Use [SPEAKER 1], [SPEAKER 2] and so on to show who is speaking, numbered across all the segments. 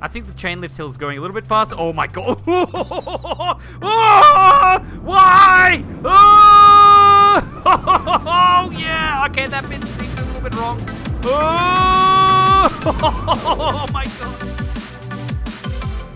[SPEAKER 1] I think the chain lift hill is going a little bit faster. Oh my god. Oh, why? Oh, yeah. Okay, that bit seems a little bit wrong. Oh my god.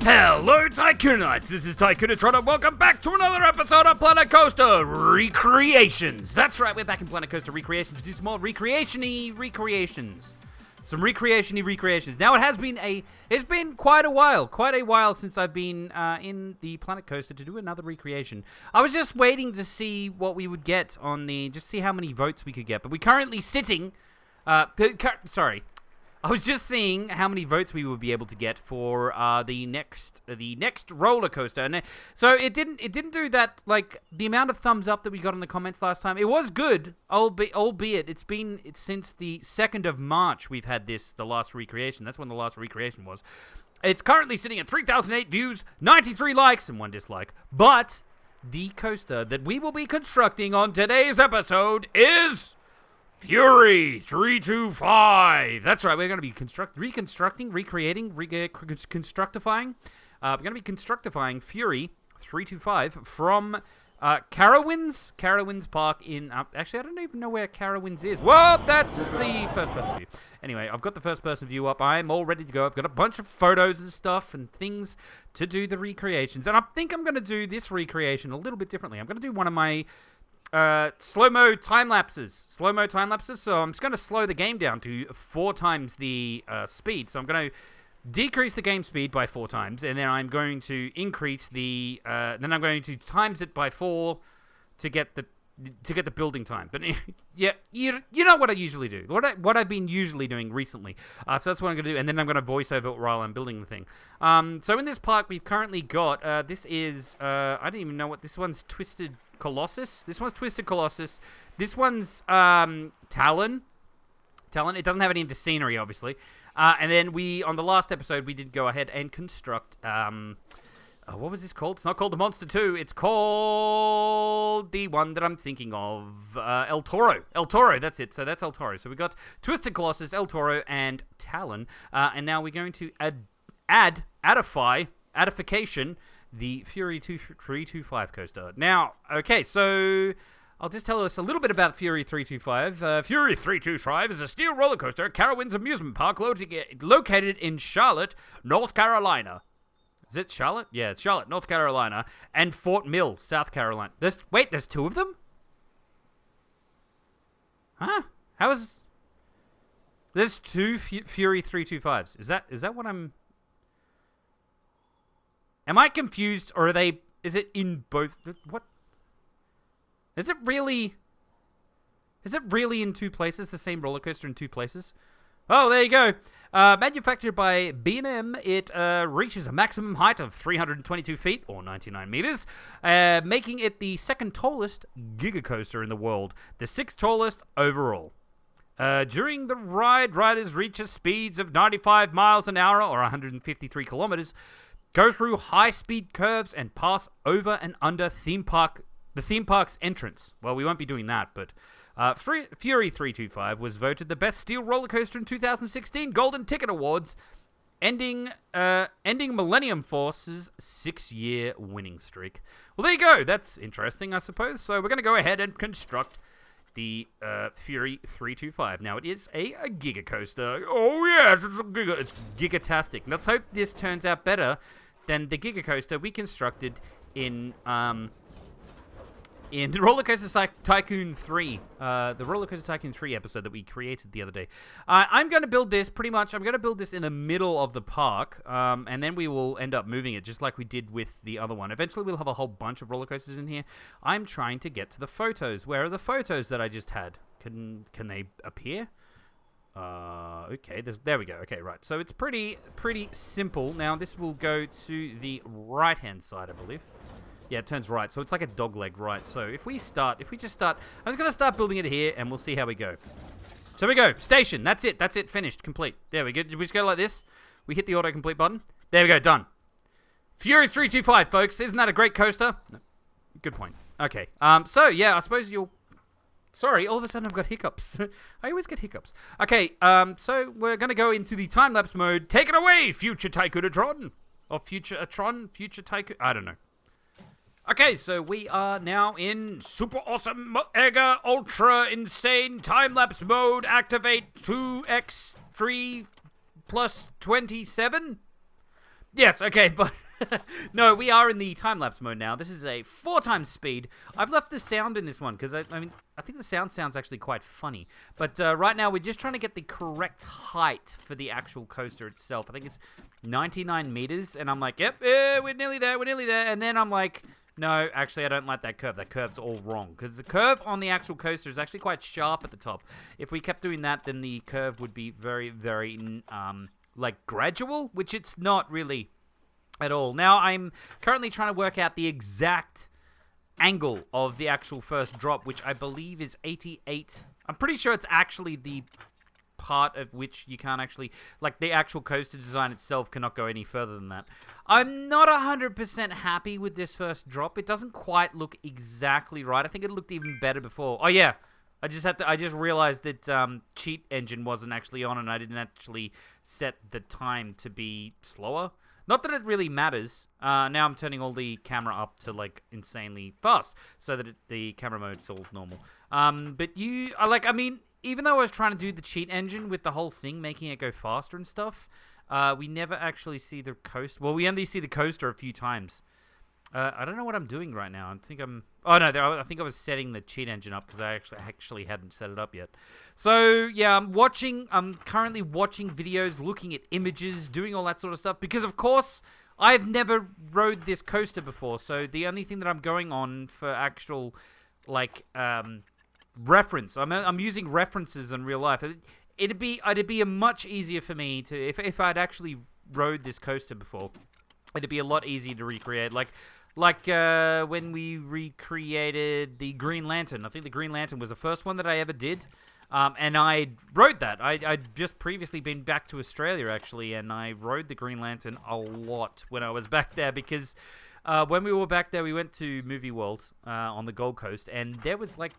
[SPEAKER 1] Hello, Tycoon-ites. This is Tycoon-A-Tron, and welcome back to another episode of Planet Coaster Recreations. That's right, we're back in Planet Coaster Recreations to do some more recreation-y recreations. Some recreation-y recreations. Now, it's been quite a while since I've been in the Planet Coaster to do another recreation. I was just waiting to see what we would get on just see how many votes we could get. But we're currently sitting, I was just seeing how many votes we would be able to get for the next roller coaster, and so it didn't do that. Like the amount of thumbs up that we got in the comments last time, it was good, albeit it's since the 2nd of March we've had the last recreation. That's when the last recreation was. It's currently sitting at 3,008 views, 93 likes, and 1 dislike. But the coaster that we will be constructing on today's episode is Fury 325. That's right. We're going to be reconstructing, recreating, constructifying. We're going to be constructifying Fury 325 from Carowinds Park in. Actually, I don't even know where Carowinds is. Well, that's the first-person view. Anyway, I've got the first-person view up. I'm all ready to go. I've got a bunch of photos and stuff and things to do the recreations, and I think I'm going to do this recreation a little bit differently. I'm going to do one of my slow-mo time-lapses. So I'm just going to slow the game down to 4 times the speed. So I'm going to decrease the game speed by 4 times, and then I'm going to increase then I'm going to times it by 4 to get the building time. But yeah, you know what I usually do. What I've been usually doing recently. So that's what I'm going to do, and then I'm going to voice over it while I'm building the thing. So in this park, we've currently got, this is, I don't even know what, this one's Twisted Colossus. This one's Twisted Colossus. This one's Talon. It doesn't have any of the scenery, obviously. And then on the last episode, we did go ahead and construct, what was this called? It's not called the Monster 2. It's called the one that I'm thinking of, El Toro. El Toro, that's it. So that's El Toro. So we got Twisted Colossus, El Toro, and Talon. And now we're going to addification the Fury 325 coaster. Now, okay, so I'll just tell us a little bit about Fury 325. Fury 325 is a steel roller coaster at Carowinds Amusement Park located in Charlotte, North Carolina. Is it Charlotte? Yeah, it's Charlotte, North Carolina, and Fort Mill, South Carolina. There's 2 of them? Huh? There's 2 Fury 325s. Is that what I'm... Am I confused, or is it in both? What? Is it really in 2 places, the same roller coaster in 2 places? Oh, there you go. Manufactured by B&M, it reaches a maximum height of 322 feet, or 99 meters, making it the 2nd tallest Giga Coaster in the world, the 6th tallest overall. During the ride, riders reach speeds of 95 miles an hour, or 153 kilometers, go through high-speed curves, and pass over and under the theme park's entrance. Well, we won't be doing that, but Fury 325 was voted the best steel roller coaster in 2016 Golden Ticket Awards, ending Millennium Force's 6-year winning streak. Well, there you go. That's interesting, I suppose. So we're going to go ahead and construct the Fury 325. Now, it is a Giga Coaster. Oh, yes, it's gigatastic. Let's hope this turns out better than the Giga Coaster we constructed in Roller Coaster Tycoon 3, the Roller Coaster Tycoon 3 episode that we created the other day. I'm going to build this, I'm going to build this in the middle of the park, and then we will end up moving it, just like we did with the other one. Eventually, we'll have a whole bunch of roller coasters in here. I'm trying to get to the photos. Where are the photos that I just had? Can they appear? Okay, there we go. Okay, right. So it's pretty simple. Now, this will go to the right-hand side, I believe. Yeah, it turns right, so it's like a dog leg right. So if we just start, I'm just going to start building it here, and we'll see how we go. So we go, station, that's it, finished, complete. There we go, we just go like this, we hit the auto-complete button, there we go, done. Fury 325, folks, isn't that a great coaster? No. Good point. Okay, so yeah, I suppose you'll Sorry, all of a sudden I've got hiccups. I always get hiccups. Okay, so we're going to go into the time-lapse mode. Take it away, future Tycoon-A-Tron. Or future Tron, future Tycoon. I don't know. Okay, so we are now in super awesome, mega, ultra, insane time-lapse mode. Activate 2x3 plus 27? Yes, okay, but no, we are in the time-lapse mode now. This is a 4 times speed. I've left the sound in this one because, I think the sound sounds actually quite funny. But right now, we're just trying to get the correct height for the actual coaster itself. I think it's 99 meters, and I'm like, yep, we're nearly there, And then I'm like, no, actually, I don't like that curve. That curve's all wrong. Because the curve on the actual coaster is actually quite sharp at the top. If we kept doing that, then the curve would be very, very, like, gradual, which it's not really at all. Now, I'm currently trying to work out the exact angle of the actual first drop, which I believe is 88. I'm pretty sure it's actually the part of which you can't actually, like, the actual coaster design itself cannot go any further than that. I'm not 100% happy with this first drop. It doesn't quite look exactly right. I think it looked even better before. Oh yeah, I just realized that cheat engine wasn't actually on, and I didn't actually set the time to be slower. Not that it really matters. Now I'm turning all the camera up to, like, insanely fast, so that the camera mode's all normal. But even though I was trying to do the cheat engine with the whole thing, making it go faster and stuff, we never actually see the coaster. Well, we only see the coaster a few times. I don't know what I'm doing right now. Oh no, I think I was setting the cheat engine up because I actually hadn't set it up yet. So yeah, I'm currently watching videos, looking at images, doing all that sort of stuff because, of course, I've never rode this coaster before. So the only thing that I'm going on for actual, like, reference, I'm using references in real life. It'd be a much easier for me to if I'd actually rode this coaster before. It'd be a lot easier to recreate, like when we recreated the Green Lantern. I think the Green Lantern was the first one that I ever did, and I rode that. I'd just previously been back to Australia, actually, and I rode the Green Lantern a lot when I was back there, because when we were back there, we went to Movie World on the Gold Coast, and there was, like,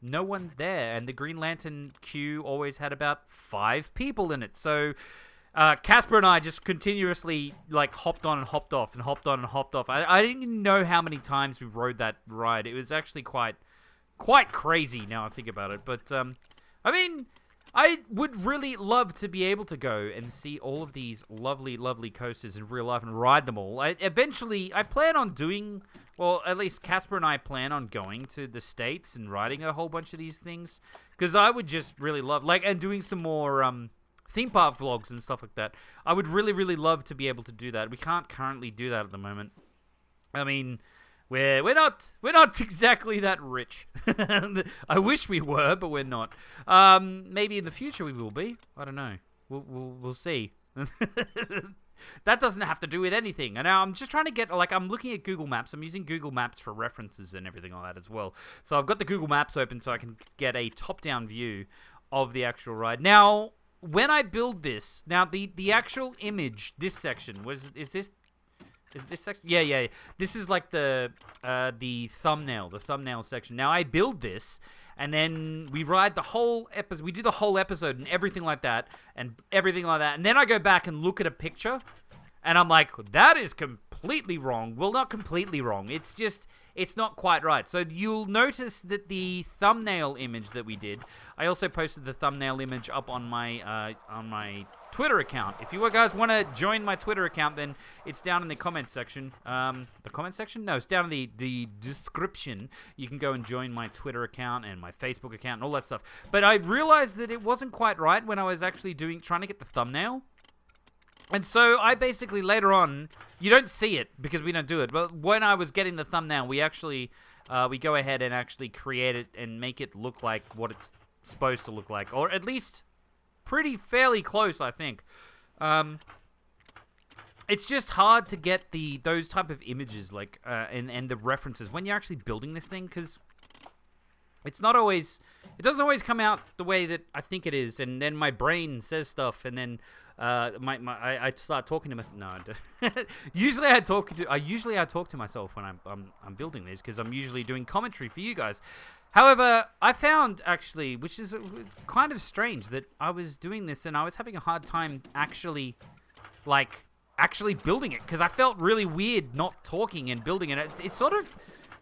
[SPEAKER 1] no one there, and the Green Lantern queue always had about 5 people in it, so Casper and I just continuously, like, hopped on and hopped off and hopped on and hopped off. I didn't even know how many times we rode that ride. It was actually quite crazy now I think about it. But, I mean, I would really love to be able to go and see all of these lovely, lovely coasters in real life and ride them all. Eventually, I plan on doing, well, at least Casper and I plan on going to the States and riding a whole bunch of these things. Because I would just really love, like, and doing some more, theme park vlogs and stuff like that. I would really, really love to be able to do that. We can't currently do that at the moment. I mean, we're not exactly that rich. I wish we were, but we're not. Maybe in the future we will be. I don't know. We'll see. That doesn't have to do with anything. And now I'm just trying to get, like, I'm looking at Google Maps. I'm using Google Maps for references and everything like that as well. So I've got the Google Maps open so I can get a top-down view of the actual ride. Now, when I build this, now the actual image, this section, is this section? Yeah. This is like the thumbnail section. Now I build this, and then we ride the whole episode. We do the whole episode and everything like that, and then I go back and look at a picture, and I'm like, that is completely wrong. Well, not completely wrong. It's just, it's not quite right. So you'll notice that the thumbnail image that we did, I also posted the thumbnail image up on my Twitter account. If you guys want to join my Twitter account, then it's down in the comment section. The comment section? No, it's down in the description. You can go and join my Twitter account and my Facebook account and all that stuff. But I realized that it wasn't quite right when I was actually trying to get the thumbnail. And so I basically, later on, you don't see it because we don't do it, but when I was getting the thumbnail, we actually, we go ahead and actually create it and make it look like what it's supposed to look like, or at least fairly close, I think. It's just hard to get those type of images, like, and the references when you're actually building this thing, because it's not always, it doesn't always come out the way that I think it is, and then my brain says stuff, and then I start talking to myself. No, I don't. usually I talk to myself when I'm building these, because I'm usually doing commentary for you guys. However, I found actually, which is kind of strange, that I was doing this and I was having a hard time actually building it, because I felt really weird not talking and building it.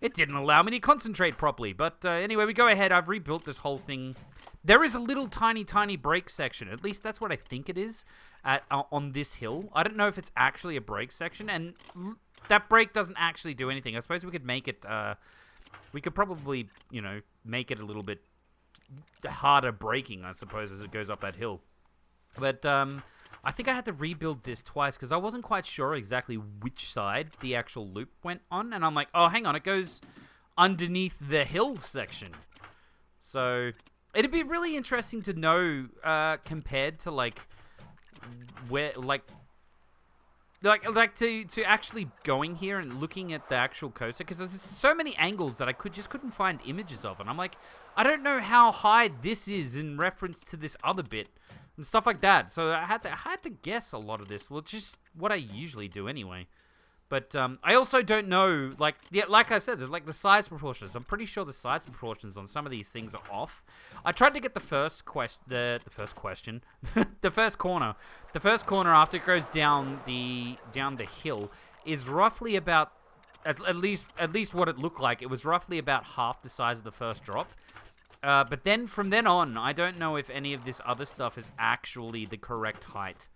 [SPEAKER 1] It didn't allow me to concentrate properly. But anyway, we go ahead. I've rebuilt this whole thing. There is a little tiny break section. At least that's what I think it is on this hill. I don't know if it's actually a break section. And that break doesn't actually do anything. I suppose we could make it... we could probably, make it a little bit harder braking, I suppose, as it goes up that hill. But I think I had to rebuild this twice because I wasn't quite sure exactly which side the actual loop went on. And I'm like, oh, hang on, it goes underneath the hill section. So it'd be really interesting to know compared to where to actually going here and looking at the actual coaster, because there's so many angles that I couldn't find images of, and I'm like, I don't know how high this is in reference to this other bit and stuff like that. So I had to guess a lot of this. Well, just what I usually do anyway. But I also don't know, like I said, the size proportions. I'm pretty sure the size proportions on some of these things are off. I tried to get the first corner. The first corner after it goes down the hill is roughly about at least what it looked like. It was roughly about half the size of the first drop. But then from then on, I don't know if any of this other stuff is actually the correct height.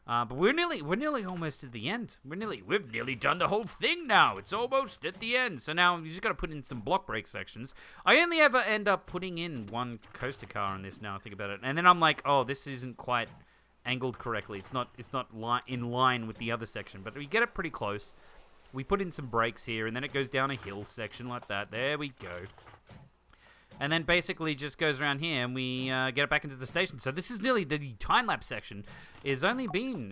[SPEAKER 1] But we're nearly almost at the end. We've nearly done the whole thing now. It's almost at the end. So now you just got to put in some block break sections. I only ever end up putting in one coaster car on this now. I think about it, and then I'm like, oh, this isn't quite angled correctly. It's not in line with the other section, but we get it pretty close. We put in some brakes here, and then it goes down a hill section like that. There we go. And then basically just goes around here, and we get it back into the station. So this is nearly the time-lapse section. It's only been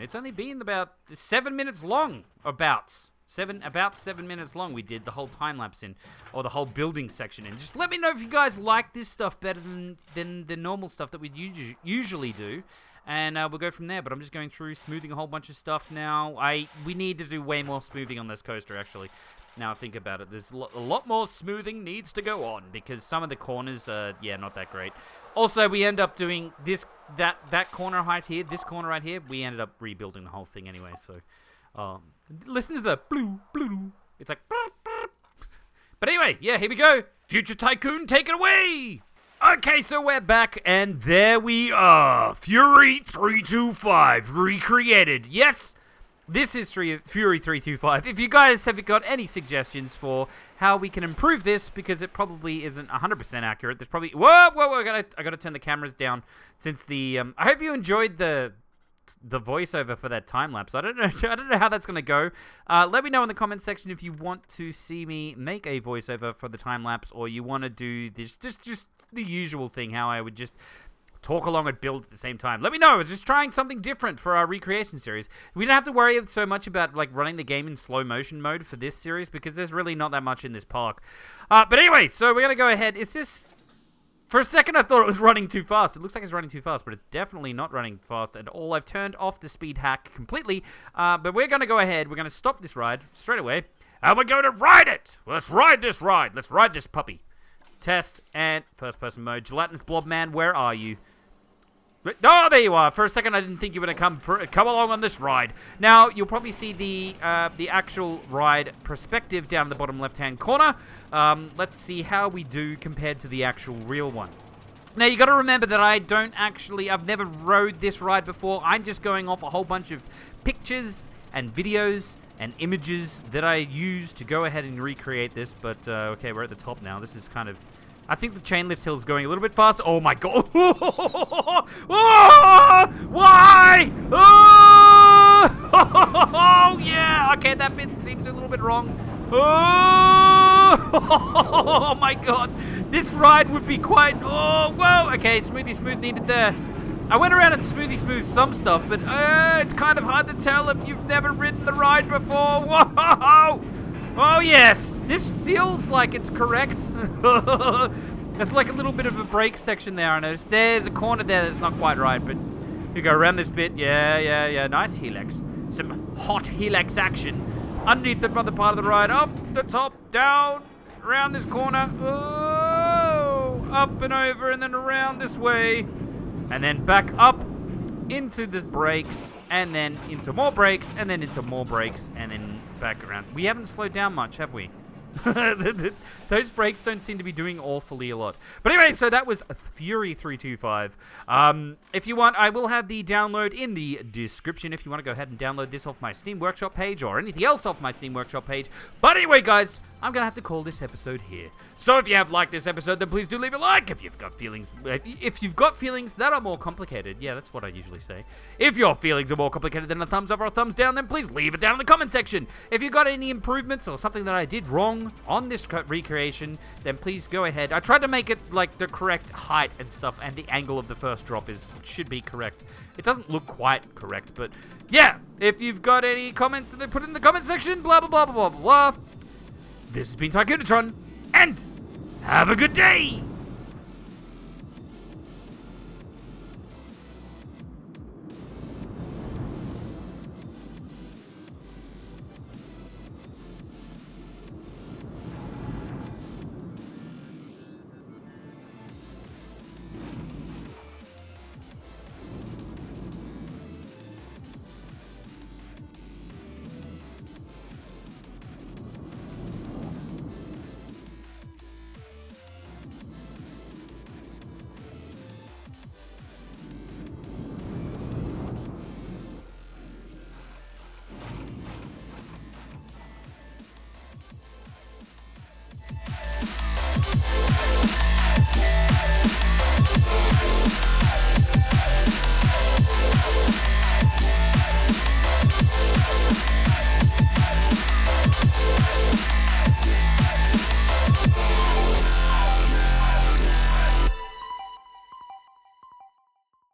[SPEAKER 1] about 7 minutes long. About 7 minutes long. We did the whole time-lapse in, or the whole building section in. Just let me know if you guys like this stuff better than the normal stuff that we usually do. And we'll go from there. But I'm just going through smoothing a whole bunch of stuff now. We need to do way more smoothing on this coaster, actually. Now I think about it, there's a lot more smoothing needs to go on, because some of the corners are, not that great. Also, we end up doing that corner right here, this corner right here, we ended up rebuilding the whole thing anyway, so, listen to the blue, blue, it's like, but anyway, here we go, Future Tycoon, take it away! Okay, so we're back, and there we are, Fury 325, recreated, yes! This is Fury 325. If you guys have got any suggestions for how we can improve this, because it probably isn't 100% accurate. There's probably whoa! I gotta turn the cameras down since the. I hope you enjoyed the voiceover for that time lapse. I don't know how that's gonna go. Let me know in the comment section if you want to see me make a voiceover for the time lapse, or you want to do this just the usual thing, how I would just talk along and build at the same time. Let me know. We're just trying something different for our recreation series. We don't have to worry so much about running the game in slow motion mode for this series, because there's really not that much in this park. But anyway, so we're gonna go ahead. It's just, for a second I thought it was running too fast. It looks like it's running too fast, but it's definitely not running fast at all. I've turned off the speed hack completely. But we're gonna go ahead. We're gonna stop this ride straight away, and we're going to ride it. Let's ride this ride. Let's ride this puppy. Test and first person mode. Gelatinous Blob Man, where are you? Oh, there you are. For a second, I didn't think you were going to come along on this ride. Now, you'll probably see the actual ride perspective down the bottom left-hand corner. Let's see how we do compared to the actual real one. Now, you got to remember that I've never rode this ride before. I'm just going off a whole bunch of pictures and videos and images that I use to go ahead and recreate this. But, okay, we're at the top now. This is kind of... I think the chain lift hill is going a little bit faster. Oh my god. Oh, why? Oh, yeah. Okay, that bit seems a little bit wrong. Oh my god. This ride would be quite... Oh, whoa. Okay, smoothie smooth needed there. I went around and smoothie smooth some stuff, but it's kind of hard to tell if you've never ridden the ride before. Whoa. Oh, yes. This feels like it's correct. There's like a little bit of a brake section there, I noticed. There's a corner there that's not quite right, but you go around this bit. Yeah. Nice helix. Some hot helix action. Underneath the other part of the ride. Up the top, down, around this corner. Oh, up and over, and then around this way. And then back up into the brakes, and then into more brakes, and then into more brakes, and then back around. We haven't slowed down much, have we? Those brakes don't seem to be doing awfully a lot. But anyway, so that was Fury 325. If you want, I will have the download in the description if you want to go ahead and download this off my Steam Workshop page or anything else off my Steam Workshop page. But anyway, guys, I'm going to have to call this episode here. So if you have liked this episode, then please do leave a like. If you've got feelings, if you've got feelings that are more complicated, yeah, that's what I usually say. If your feelings are more complicated than a thumbs up or a thumbs down, then please leave it down in the comment section. If you've got any improvements or something that I did wrong on this recreation, then please go ahead. I tried to make it like the correct height and stuff, and the angle of the first drop should be correct. It doesn't look quite correct, but yeah, if you've got any comments, then put it in the comment section, blah, blah, blah, blah, blah, blah. This has been Tycoon-A-Tron, and have a good day!